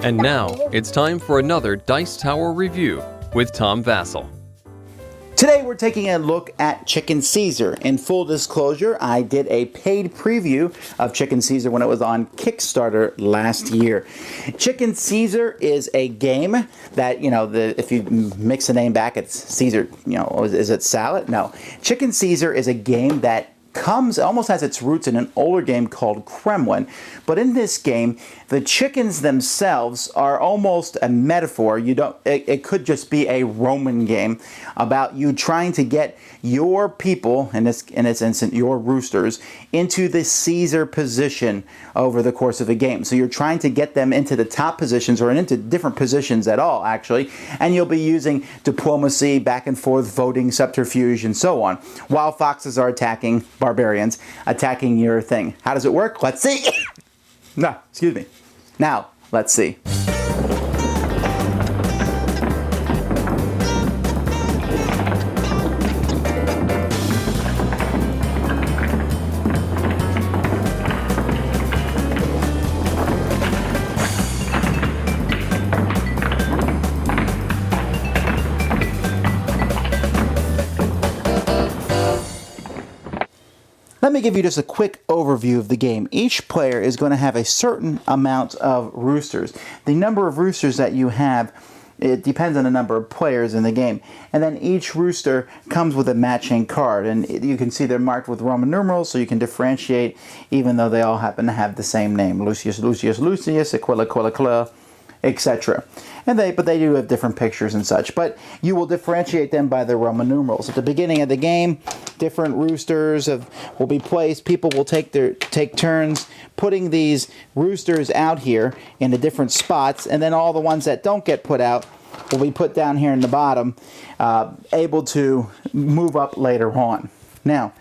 And now, it's time for another Dice Tower review with Tom Vasel. Today we're taking a look at Chicken Caesar. In full disclosure, I did a paid preview of Chicken Caesar when it was on Kickstarter last year. Chicken Caesar is a game that, if you mix the name back, it's Caesar, is it salad? No. Chicken Caesar is a game that almost has its roots in an older game called Kremlin. But in this game, the chickens themselves are almost a metaphor. It could just be a Roman game about you trying to get your people, in this instance, your roosters, into the Caesar position over the course of a game. So you're trying to get them into the top positions or into different positions at all, actually. And you'll be using diplomacy, back and forth voting, subterfuge, and so on, while foxes are attacking barbarians, attacking your thing. How does it work? Let's see. No, excuse me. Now, let's see. Let me give you just a quick overview of the game. Each player is going to have a certain amount of roosters. The number of roosters that you have, it depends on the number of players in the game. And then each rooster comes with a matching card. And you can see they're marked with Roman numerals, so you can differentiate, even though they all happen to have the same name. Lucius, Lucius, Lucius, Aquila, Aquila, Aquila, etc. But they do have different pictures and such. But you will differentiate them by the Roman numerals. At the beginning of the game, different roosters will be placed. People will take turns putting these roosters out here in the different spots, and then all the ones that don't get put out will be put down here in the bottom, able to move up later on. Now,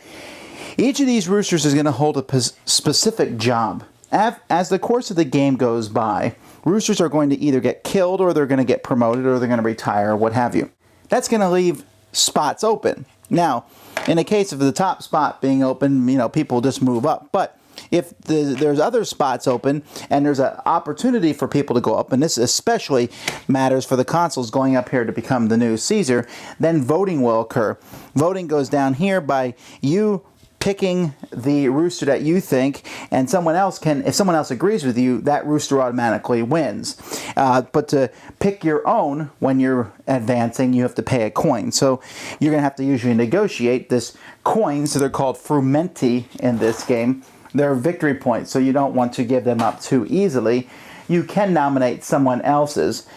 each of these roosters is going to hold a specific job. As the course of the game goes by, roosters are going to either get killed, or they're going to get promoted, or they're going to retire, or what have you. That's going to leave spots open. Now, in the case of the top spot being open, people just move up. But if there's other spots open, and there's an opportunity for people to go up, and this especially matters for the consuls going up here to become the new Caesar, then voting will occur. Voting goes down here by you picking the rooster that you think, and if someone else agrees with you, that rooster automatically wins. But to pick your own when you're advancing, you have to pay a coin. So you're going to have to usually negotiate this coin, so they're called frumenti in this game. They're victory points, so you don't want to give them up too easily. You can nominate someone else's.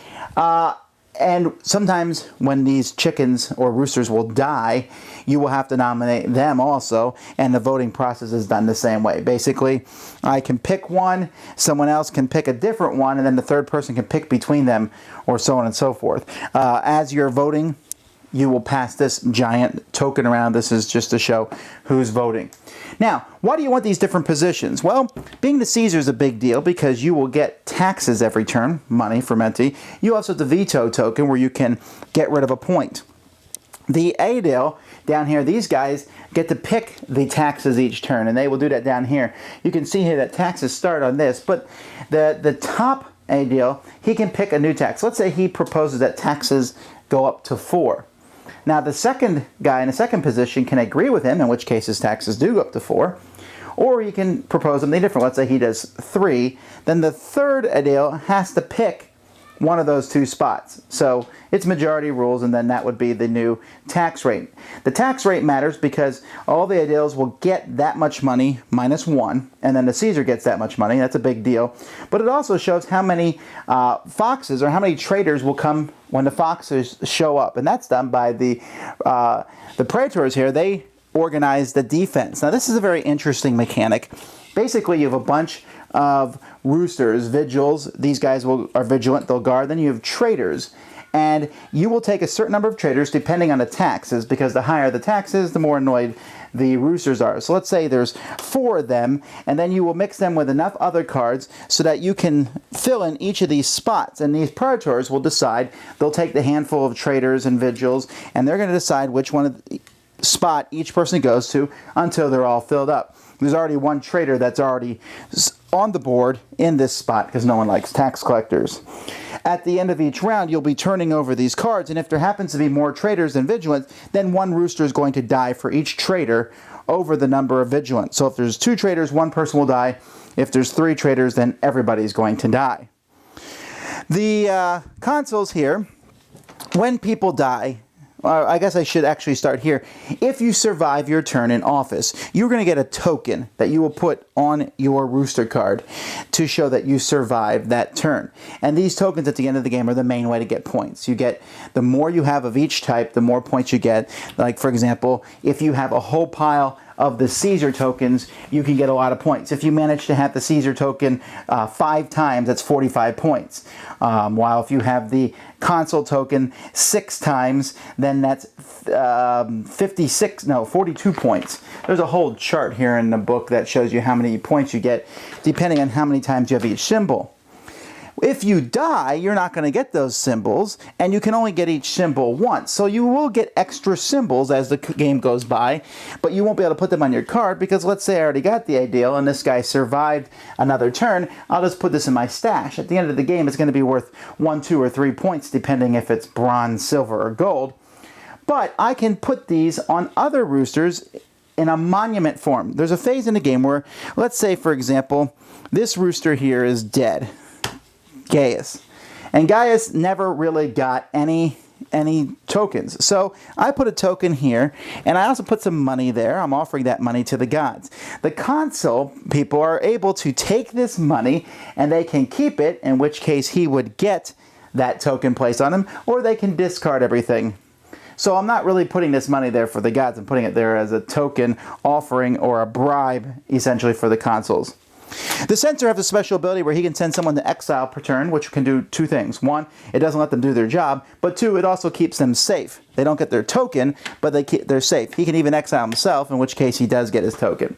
And sometimes when these chickens or roosters will die, you will have to nominate them also, and the voting process is done the same way. Basically, I can pick one, someone else can pick a different one, and then the third person can pick between them, or so on and so forth. As you're voting, you will pass this giant token around. This is just to show who's voting. Now, why do you want these different positions? Well, being the Caesar is a big deal because you will get taxes every turn, money, frumenti. You also have the veto token where you can get rid of a point. The Aedile down here, these guys get to pick the taxes each turn, and they will do that down here. You can see here that taxes start on this, but the top Aedile, he can pick a new tax. Let's say he proposes that taxes go up to 4. Now, the second guy in the second position can agree with him, in which case his taxes do go up to 4. Or you can propose something different. Let's say he does 3. Then the third Aedile has to pick one of those two spots. So it's majority rules, and then that would be the new tax rate. The tax rate matters because all the Aediles will get that much money minus 1, and then the Caesar gets that much money. That's a big deal. But it also shows how many foxes or how many traders will come when the foxes show up, and that's done by the praetors here. They organize the defense. Now, this is a very interesting mechanic. Basically, you have a bunch of roosters, vigils. These guys are vigilant, they'll guard. Then you have traders, and you will take a certain number of traders depending on the taxes, because the higher the taxes, the more annoyed the roosters are. So let's say there's 4 of them, and then you will mix them with enough other cards so that you can fill in each of these spots, and these praetors will decide. They'll take the handful of traders and vigils, and they're going to decide which one of the spot each person goes to until they're all filled up. There's already one trader that's already on the board in this spot because no one likes tax collectors. At the end of each round, you'll be turning over these cards, and if there happens to be more traitors than vigilants, then one rooster is going to die for each traitor over the number of vigilants. So if there's 2 traitors, 1 person will die. If there's 3 traitors, then everybody's going to die. The consoles here, when people die, I guess I should actually start here. If you survive your turn in office, you're going to get a token that you will put on your rooster card to show that you survived that turn. And these tokens at the end of the game are the main way to get points. You get, the more you have of each type, the more points you get. Like, for example, if you have a whole pile of the Caesar tokens, you can get a lot of points. If you manage to have the Caesar token 5 times, that's 45 points. While if you have the console token 6 times, then that's 42 points. There's a whole chart here in the book that shows you how many points you get depending on how many times you have each symbol. If you die, you're not going to get those symbols, and you can only get each symbol once. So you will get extra symbols as the game goes by, but you won't be able to put them on your card because let's say I already got the ideal and this guy survived another turn. I'll just put this in my stash. At the end of the game, it's going to be worth 1, 2, or 3 points depending if it's bronze, silver, or gold. But I can put these on other roosters in a monument form. There's a phase in the game where, let's say, for example, this rooster here is dead. Gaius. And Gaius never really got any tokens. So I put a token here, and I also put some money there. I'm offering that money to the gods. The console people are able to take this money, and they can keep it, in which case he would get that token placed on him, or they can discard everything. So I'm not really putting this money there for the gods. I'm putting it there as a token offering or a bribe, essentially, for the consoles. The censor has a special ability where he can send someone to exile per turn, which can do 2 things. 1, it doesn't let them do their job, but 2, it also keeps them safe. They don't get their token, but they're safe. He can even exile himself, in which case he does get his token.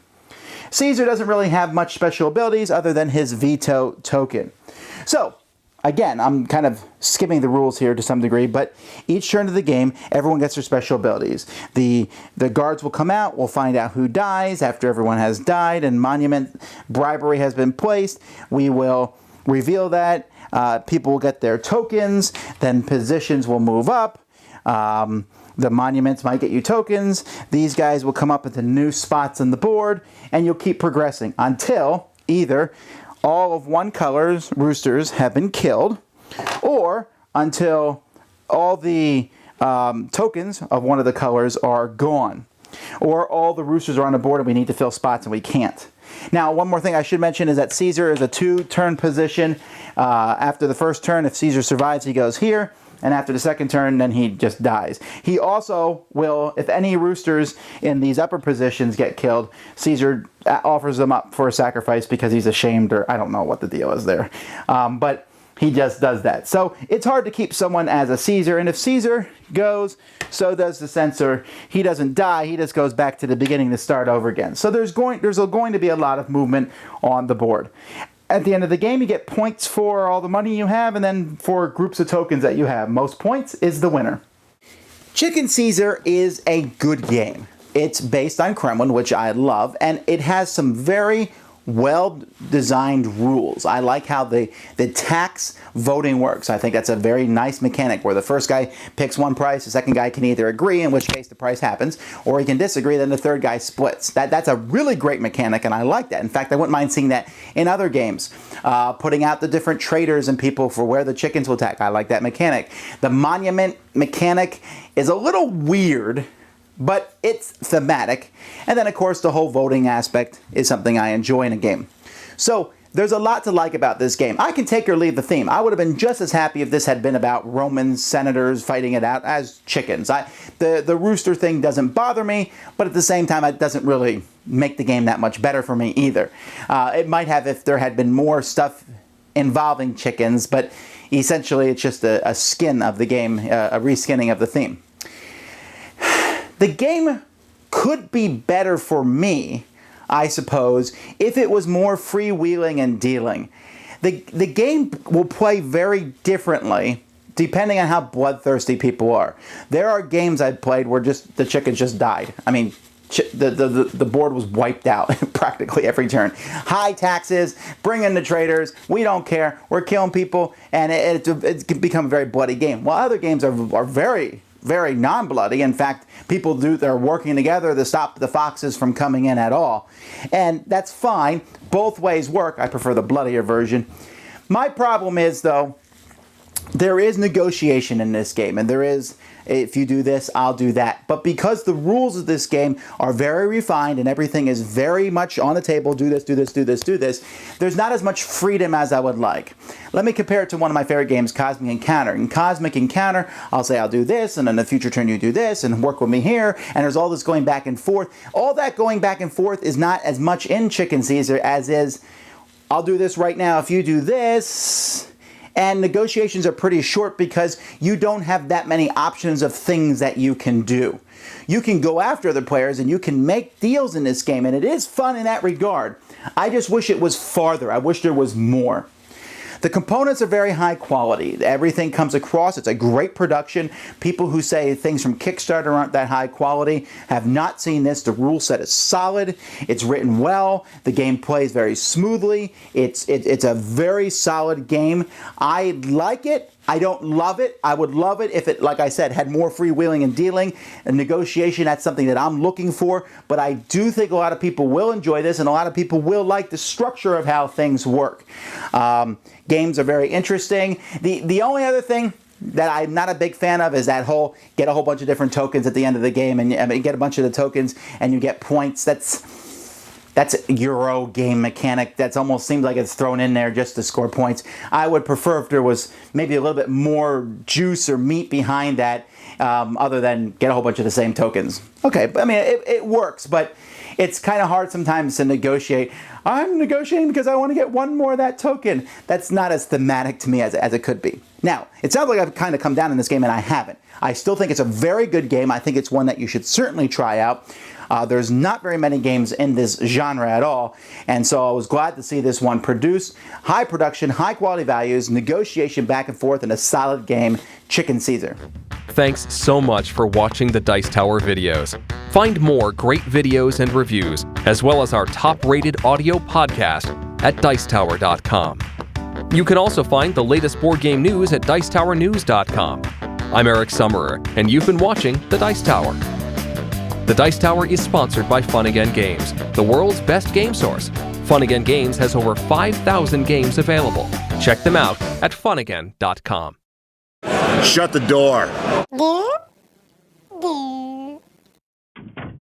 Caesar doesn't really have much special abilities other than his veto token. So, again, I'm kind of skipping the rules here to some degree, but each turn of the game, everyone gets their special abilities. The guards will come out, we'll find out who dies after everyone has died, and monument bribery has been placed. We will reveal that. People will get their tokens, then positions will move up. The monuments might get you tokens. These guys will come up into new spots on the board, and you'll keep progressing until either all of one color's roosters have been killed, or until all the tokens of one of the colors are gone, or all the roosters are on the board and we need to fill spots and we can't. Now, one more thing I should mention is that Caesar is a 2-turn position. After the first turn, if Caesar survives, he goes here. And after the second turn, then he just dies. He also will, if any roosters in these upper positions get killed, Caesar offers them up for a sacrifice because he's ashamed, or I don't know what the deal is there. But he just does that. So it's hard to keep someone as a Caesar, and if Caesar goes, so does the censor. He doesn't die, he just goes back to the beginning to start over again. So there's going to be a lot of movement on the board. At the end of the game, you get points for all the money you have, and then for groups of tokens that you have. Most points is the winner. Chicken Caesar is a good game. It's based on Kremlin, which I love, and it has some very well-designed rules. I like how the tax voting works. I think that's a very nice mechanic where the first guy picks one price, the second guy can either agree, in which case the price happens, or he can disagree, then the third guy splits. That's a really great mechanic, and I like that. In fact, I wouldn't mind seeing that in other games. Putting out the different traders and people for where the chickens will attack. I like that mechanic. The monument mechanic is a little weird, but it's thematic. And then, of course, the whole voting aspect is something I enjoy in a game. So there's a lot to like about this game. I can take or leave the theme. I would have been just as happy if this had been about Roman senators fighting it out as chickens. The rooster thing doesn't bother me, but at the same time, it doesn't really make the game that much better for me either. It might have if there had been more stuff involving chickens, but essentially it's just a skin of the game, a reskinning of the theme. The game could be better for me, I suppose, if it was more freewheeling and dealing. The game will play very differently depending on how bloodthirsty people are. There are games I've played where just the chickens just died. I mean, the board was wiped out practically every turn. High taxes, bring in the traders, we don't care, we're killing people, and it's become a very bloody game. While other games are very, very non-bloody. In fact, they're working together to stop the foxes from coming in at all. And that's fine. Both ways work. I prefer the bloodier version. My problem is, though, there is negotiation in this game, and there is, if you do this, I'll do that. But because the rules of this game are very refined and everything is very much on the table, do this, do this, do this, do this, there's not as much freedom as I would like. Let me compare it to one of my favorite games, Cosmic Encounter. In Cosmic Encounter, I'll say I'll do this, and in the future turn you do this, and work with me here, and there's all this going back and forth. All that going back and forth is not as much in Chicken Caesar as is, I'll do this right now if you do this. And negotiations are pretty short because you don't have that many options of things that you can do. You can go after other players and you can make deals in this game, and it is fun in that regard. I just wish it was farther. I wish there was more. The components are very high quality. Everything comes across. It's a great production. People who say things from Kickstarter aren't that high quality have not seen this. The rule set is solid. It's written well. The game plays very smoothly. It's a very solid game. I like it. I don't love it. I would love it if it, like I said, had more freewheeling and dealing and negotiation. That's something that I'm looking for. But I do think a lot of people will enjoy this, and a lot of people will like the structure of how things work. Games are very interesting. The only other thing that I'm not a big fan of is that whole get a whole bunch of different tokens at the end of the game, and you get a bunch of the tokens and you get points. That's a Euro game mechanic. That's almost seems like it's thrown in there just to score points. I would prefer if there was maybe a little bit more juice or meat behind that, other than get a whole bunch of the same tokens. Okay, I mean, it works, but it's kind of hard sometimes to negotiate. I'm negotiating because I want to get one more of that token. That's not as thematic to me as it could be. Now, it sounds like I've kind of come down in this game, and I haven't. I still think it's a very good game. I think it's one that you should certainly try out. There's not very many games in this genre at all, and so I was glad to see this one produced. High production, high quality values, negotiation back and forth, and a solid game, Chicken Caesar. Thanks so much for watching the Dice Tower videos. Find more great videos and reviews, as well as our top-rated audio podcast at Dicetower.com. You can also find the latest board game news at Dicetowernews.com. I'm Eric Summerer, and you've been watching The Dice Tower. The Dice Tower is sponsored by Fun Again Games, the world's best game source. Fun Again Games has over 5,000 games available. Check them out at funagain.com. Shut the door. Do.